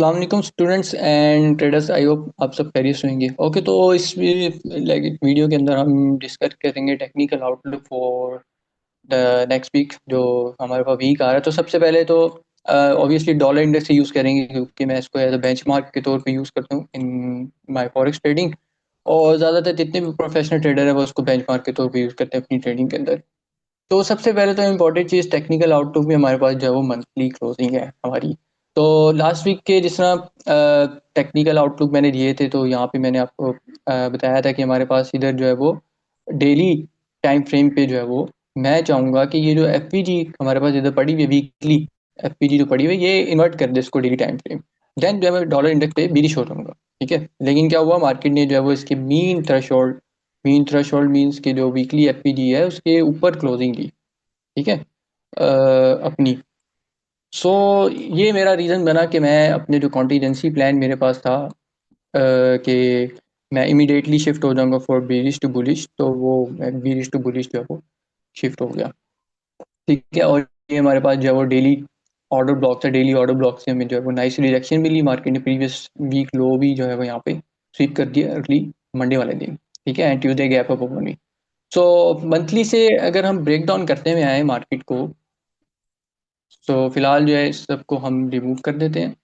अस्सलाम वालेकुम students and traders. I hope आप सब खैरियत से होंगे। ओके, तो इस वीडियो के अंदर हम डिस्कस करेंगे technical outlook for the next week जो हमारे पास वीक आ रहा है। तो सबसे पहले तो ऑब्वियसली डॉलर इंडेक्स यूज़ करेंगे क्योंकि मैं इसको एज अ बेंचमार्क के तौर पे यूज़ करता हूँ इन माय फॉरेक्स ट्रेडिंग। और ज़्यादातर जितने भी प्रोफेशनल ट्रेडर है वो उसको बेंचमार्क के तौर पे यूज़ करते हैं अपनी ट्रेडिंग के अंदर। तो सबसे पहले तो इम्पोर्टेंट चीज़ टेक्निकल आउटलुक में हमारे पास जो है वो मंथली क्लोजिंग है हमारी। तो लास्ट वीक के जिस तरह टेक्निकल आउटलुक मैंने दिए थे, तो यहाँ पे मैंने आपको बताया था कि हमारे पास इधर जो है वो डेली टाइम फ्रेम पे जो है वो मैं चाहूँगा कि ये जो एफ हमारे पास इधर पड़ी हुई है वीकली एफ जो पड़ी हुई है ये इन्वर्ट कर दे इसको डेली टाइम फ्रेम। देन जो है मैं डॉलर इंडेक्स पे बीरिश हो जाऊँगा। ठीक है, लेकिन क्या हुआ, मार्केट ने जो है वो इसके मीन थ्रेशोल्ड मीन्स के जो वीकली एफ है उसके ऊपर क्लोजिंग ली। ठीक है, अपनी। सो ये मेरा रीज़न बना कि मैं अपने जो कॉन्टीजेंसी प्लान मेरे पास था कि मैं इमीडिएटली शिफ्ट हो जाऊंगा फॉर बीरिश टू बुलिश, तो वो बीरिश टू बुलिश जो है वो शिफ्ट हो गया। ठीक है, और ये हमारे पास जो है वो डेली ऑर्डर ब्लॉक था। डेली ऑर्डर ब्लॉक से हमें जो है वो नाइस रिजेक्शन मिली। मार्केट ने प्रीवियस वीक लो भी जो है वो यहाँ पे स्वीप कर दिया अर्ली मंडे वाले दिन। ठीक है, and Tuesday gap up open हुई। सो मंथली से अगर हम ब्रेक डाउन करते हुए आए मार्केट को, तो फिलहाल जो है इस सबको हम रिमूव कर देते हैं।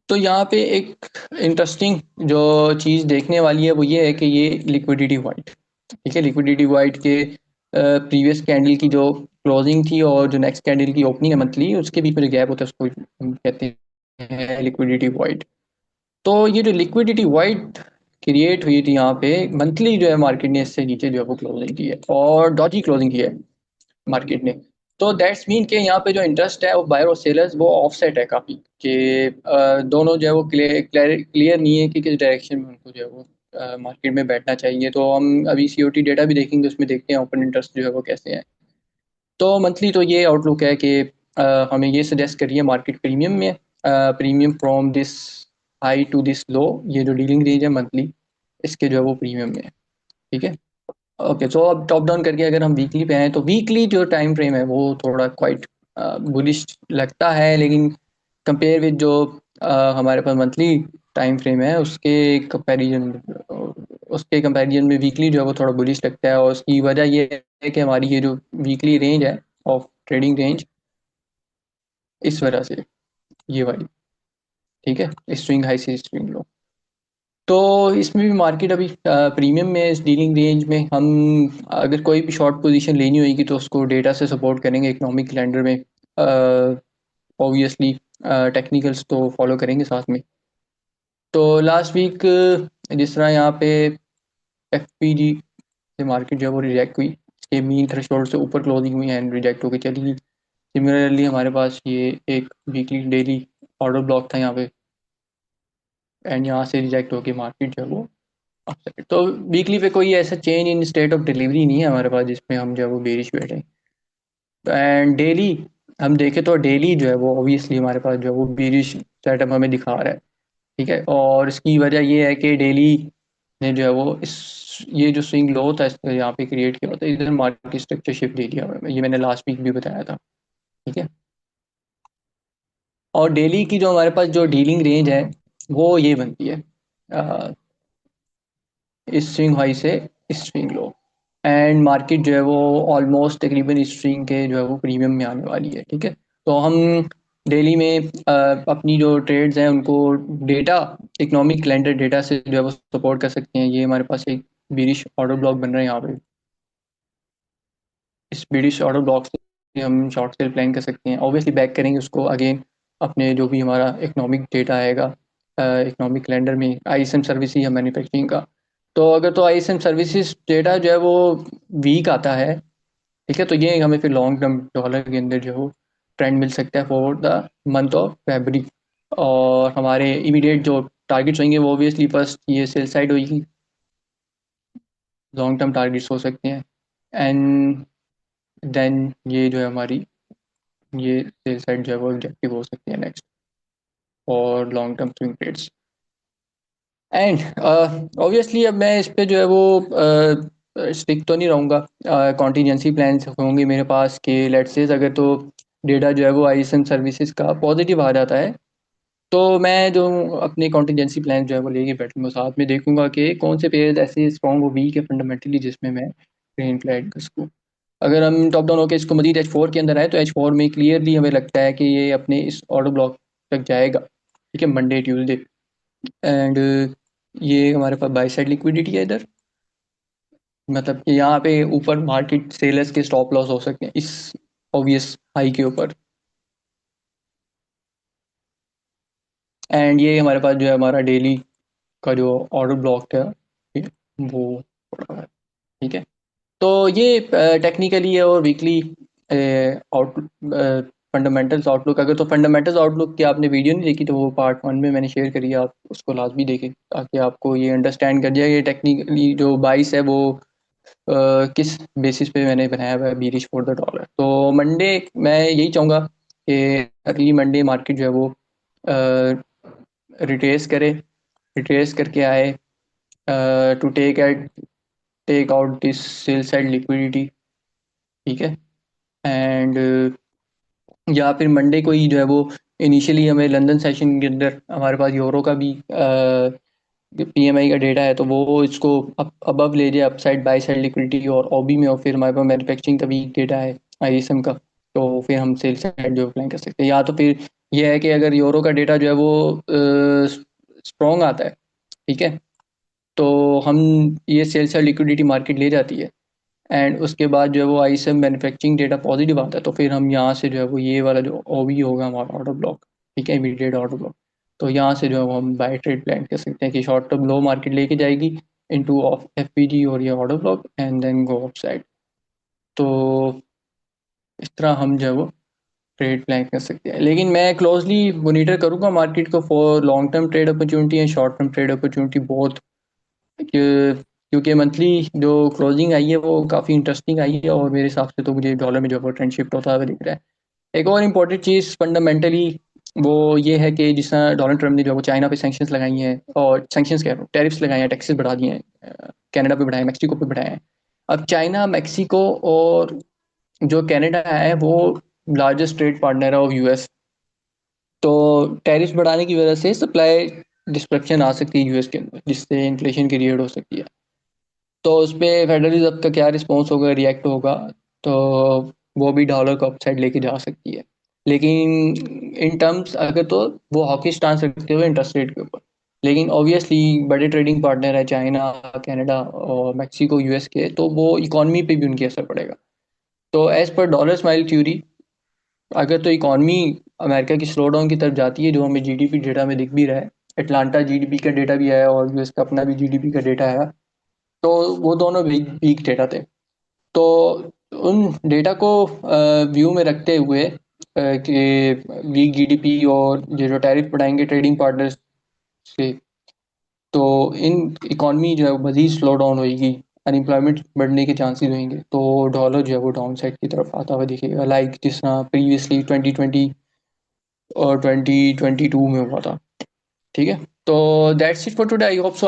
तो यहाँ पे एक इंटरेस्टिंग जो चीज़ देखने वाली है वो ये है कि ये लिक्विडिटी वाइट। ठीक है, लिक्विडिटी वाइट के प्रीवियस कैंडल की जो क्लोजिंग थी और जो नेक्स्ट कैंडल की ओपनिंग है मंथली, उसके बीच में जो गैप होता है उसको हम कहते हैं लिक्विडिटी वाइट। तो ये जो लिक्विडिटी वाइट क्रिएट हुई थी यहाँ पे मंथली जो है मार्केट ने इससे नीचे जो है वो क्लोजिंग की है और डॉजी क्लोजिंग की है मार्केट ने। तो दैट्स मीन कि यहाँ पे जो इंटरेस्ट है वो बायर और सेलर्स वो ऑफसेट है काफ़ी कि दोनों जो है वो क्लियर नहीं है कि किस डायरेक्शन में उनको जो है वो मार्केट में बैठना चाहिए। तो हम अभी सीओटी डेटा भी देखेंगे, उसमें देखते हैं ओपन इंटरेस्ट जो है वो कैसे है। तो मंथली तो ये आउटलुक है कि हमें ये सजेस्ट करिए मार्केट प्रीमियम में, premium from this high to this low, ये जो डीलिंग रेंज है मंथली इसके जो है वो प्रीमियम में है। ठीक है, ओके। सो अब टॉप डाउन करके अगर हम वीकली पे आए तो वीकली जो टाइम फ्रेम है वो थोड़ा क्वाइट बुलिश लगता है, लेकिन कंपेयर विद जो हमारे पास मंथली टाइम फ्रेम है उसके कंपैरिजन में वीकली जो है वो थोड़ा बुलिश लगता है। और उसकी वजह ये है कि हमारी ये जो वीकली रेंज है ऑफ ट्रेडिंग रेंज, इस वजह से ये वाली। ठीक है, स्विंग हाई से स्विंग लो। तो इसमें भी मार्केट अभी प्रीमियम में इस डीलिंग रेंज में हम अगर कोई भी शॉर्ट पोजीशन लेनी होगी तो उसको डेटा से सपोर्ट करेंगे इकोनॉमिक कैलेंडर में। ऑब्वियसली टेक्निकल्स तो फॉलो करेंगे साथ में। तो लास्ट वीक जिस तरह यहाँ पे एफ से मार्केट जो है वो रिजेक्ट हुई, इसके मीन थ्रेशोल्ड से ऊपर क्लोजिंग हुई एंड रिजेक्ट होकर चली गई। सिमिलरली हमारे पास ये एक वीकली डेली ऑर्डर ब्लॉक था यहाँ पे, एंड यहाँ से रिजेक्ट होकर मार्केट जो है वो upside। तो वीकली पे कोई ऐसा change in state of delivery नहीं है हमारे पास जिसमें हम जो है वो बेरिश बैठे। एंड डेली हम देखें तो डेली जो है वो ऑब्वियसली हमारे पास जो है वो बेरिश सेटअप हमें दिखा रहा है। ठीक है, और इसकी वजह ये है कि डेली ने जो है वो इस ये जो स्विंग लो था यहाँ पे क्रिएट किया होता है, इधर मार्केट स्ट्रक्चर शिफ्ट दे दिया हमें, ये मैंने लास्ट वीक भी बताया था। ठीक है, और डेली की जो हमारे पास जो डीलिंग रेंज है वो ये बनती है अ, इस स्विंग हाई से इस स्विंग लो, एंड मार्केट जो है वो ऑलमोस्ट तकरीबन स्ट्रिंग के जो है वो प्रीमियम में आने वाली है। ठीक है, तो हम डेली में अपनी जो ट्रेड्स हैं उनको डेटा इकोनॉमिक कैलेंडर डेटा से जो है वो सपोर्ट कर सकते हैं। ये हमारे पास एक बिरिश ऑर्डर ब्लॉक बन रहा है यहाँ पे। इस बिरिश ऑर्डर ब्लॉक से हम शॉर्ट सेल प्लान कर सकते हैं। ऑब्वियसली बैक करेंगे उसको अगेन अपने जो भी हमारा इकोनॉमिक डेटा आएगा इकोनॉमिक कैलेंडर में, आईएसएम सर्विसेज या मैन्युफैक्चरिंग का। तो अगर तो आईएसएम सर्विसेज डेटा जो है वो वीक आता है, ठीक है, तो ये हमें फिर लॉन्ग टर्म डॉलर के अंदर जो है वो ट्रेंड मिल सकता है for the month of February. और हमारे इमीडिएट जो टारगेट्स होंगे वो ऑब्वियसली फर्स्ट ये सेल साइड होगी, लॉन्ग टर्म टारगेट्स हो सकते हैं। एंड देन ये जो है हमारी ये सेल साइड जो है वो ऑब्जेक्टिव हो सकती है नेक्स्ट और long term swing trades. And obviously अब मैं इस पे जो है वो स्टिक तो नहीं रहूँगा। कॉन्टीजेंसी प्लान्स होंगे मेरे पास कि लेट्स से अगर तो डेटा जो है वो आईएसएम सर्विसेज का पॉजिटिव आ जाता है, तो मैं जो अपने कॉन्टीजेंसी प्लान जो है वो लेके बैठूंगा, साथ में देखूंगा कि कौन से पेयर्स ऐसे स्ट्रॉन्ग और वीक है फंडामेंटली जिसमें मैं ग्रीन फ्लैग कर सकूँ। अगर हम टॉप डाउन होकर इसको मजीद H4 के अंदर आए तो H4 में क्लियरली हमें लगता है कि ये अपने इस ऑर्डर ब्लॉक तक जाएगा, ठीक है, मंडे ट्यूसडे। एंड ये हमारे पास बाई साइड लिक्विडिटी है इधर, मतलब कि यहाँ पे ऊपर मार्केट सेलर्स के स्टॉप लॉस हो सकते हैं इस ऑब्वियस हाई के ऊपर। एंड ये हमारे पास जो है हमारा डेली का जो ऑर्डर ब्लॉक है, ठीक है, वो पड़ा हुआ है, ठीक है। तो ये टेक्निकली है और वीकली आउट फंडामेंटल्स आउटलुक। अगर तो फंडामेंटल्स आउटलुक की आपने वीडियो नहीं देखी तो वो पार्ट 1 में मैंने शेयर करी है, आप उसको लाजमी देखें ताकि आपको ये अंडरस्टैंड कर जाए ये टेक्निकली जो बाइस है वो किस बेसिस पे मैंने बनाया हुआ है बीरिश फॉर द डॉलर। तो मंडे मैं यही चाहूँगा कि अर्ली मंडे मार्केट जो है वो रिट्रेस करे, रिट्रेस करके आए to take out this sell side liquidity, ठीक है। एंड या फिर मंडे को ही जो है वो इनिशियली हमें लंदन सेशन के अंदर हमारे पास यूरो का भी पीएमआई का डेटा है तो वो इसको अबव ले जाए अपसाइड बाई साइड लिक्विडिटी और ओबी में, और फिर हमारे पास मैन्युफैक्चरिंग का भी डेटा है आईएसएम का, तो फिर हम सेल साइड जो अप्लाई कर सकते हैं। या तो फिर ये है कि अगर यूरो का डेटा जो है वो स्ट्रॉन्ग आता है, ठीक है, तो हम ये सेल साइड लिक्विडिटी मार्केट ले जाती है। एंड उसके बाद जो है वो आईएसएम मैन्युफैक्चरिंग डेटा पॉजिटिव आता है तो फिर हम यहाँ से जो है वो ये वाला जो ओबी होगा हमारा ऑर्डर ब्लॉक, ठीक है, इमीडिएट ऑर्डर ब्लॉक, तो यहाँ से जो है वो हम बाय ट्रेड प्लान कर सकते हैं कि शॉर्ट टर्म लो मार्केट लेके जाएगी इनटू ऑफ एफपीजी और ये order block and then go up side. तो इस तरह हम जो है वो ट्रेड प्लान कर सकते हैं, लेकिन मैं क्लोजली मोनिटर करूँगा मार्केट को for long term trade opportunity and short term trade opportunity both. क्योंकि मंथली जो क्लोजिंग आई है वो काफ़ी इंटरेस्टिंग आई है और मेरे हिसाब से तो मुझे डॉलर में जो है वो ट्रेंड शिफ्ट होता हुआ दिख रहा है। एक और इम्पॉर्टेंट चीज़ फंडामेंटली वो ये है कि जिस तरह डोनाल्ड ट्रम्प ने जो है वो चाइना पे सैंक्शंस लगाई हैं, और सैंक्शंस कह रहा हूँ टैरिफ्स लगाए हैं, टैक्सेस बढ़ा दिए हैं, कनाडा पे बढ़ाए, मैक्सिको पे बढ़ाए हैं। अब चाइना, मैक्सिको और जो कनाडा है वो लार्जेस्ट ट्रेड पार्टनर है ऑफ यूएस। तो टैरिफ बढ़ाने की वजह से सप्लाई डिस्ट्रप्शन आ सकती है यूएस के अंदर, जिससे इन्फ्लेशन क्रिएट हो सकती है। तो उस पर फेडरल रिजर्व का क्या रिस्पॉन्स होगा, रिएक्ट होगा, तो वो भी डॉलर को अपसाइड लेके जा सकती है। लेकिन इन टर्म्स अगर तो वो हॉकी स्टांस रखते हुए इंटरेस्ट रेट के ऊपर, लेकिन ऑब्वियसली बड़े ट्रेडिंग पार्टनर है चाइना, कनाडा और मैक्सिको यूएस के, तो वो इकॉनमी पे भी उनके असर पड़ेगा। तो as per dollar smile theory, अगर तो इकॉनमी अमेरिका की स्लो डाउन की तरफ जाती है जो हमें जीडीपी डेटा में दिख भी रहा है, अटलांटा जीडीपी का डेटा भी आया और यूएस का अपना भी जीडीपी का डेटा आया, तो वो दोनों वीक वीक डेटा थे। तो उन डेटा को व्यू में रखते हुए कि वीक जीडीपी और ये जो टैरिफ बढ़ाएंगे ट्रेडिंग पार्टनर्स से, तो इन इकॉनमी जो है वो मजीद स्लो डाउन होएगी, अनएम्प्लॉयमेंट बढ़ने के चांसेस होंगे, तो डॉलर जो है वो डाउन साइड की तरफ आता हुआ दिखेगा, लाइक जिस तरह प्रीवियसली 2020 और 2022 में हुआ था, ठीक है। तो that's it for today, I hope so